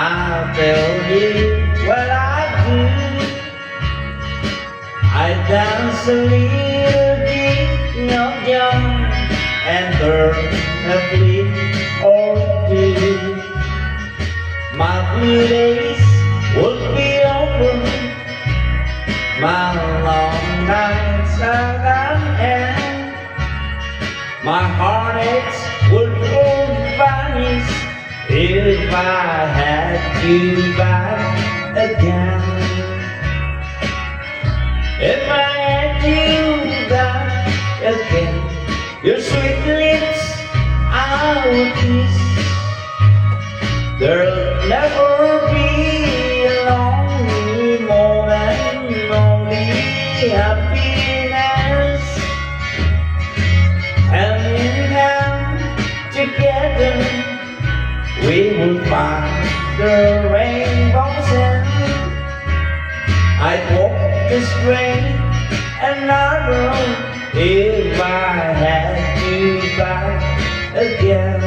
I'll tell you what I do. I dance a little bit of young and turn a flip or two. My blue days would be over, my long nights are gone, and my heartaches would all vanish if I had you back again. If I had you back again, your sweet lips I would kiss. There'll never be a lonely moment, only happiness. Hand in hand together, we will find the rainbow's end. I'd walk the straight and narrow if I had you back again.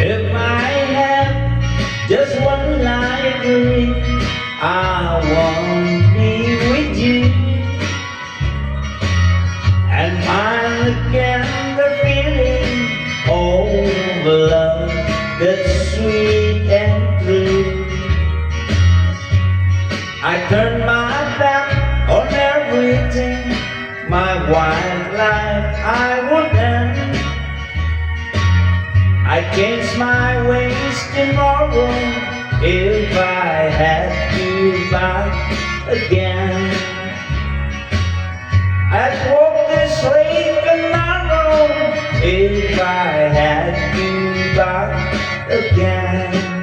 If I have just one life to live, I want to be with you and find again the feeling of love that's sweet and true. I turn my back on everything, my wild life I would end. I'd change my ways tomorrow if I had you back again. I'd walk this lake and narrow if I had you back again.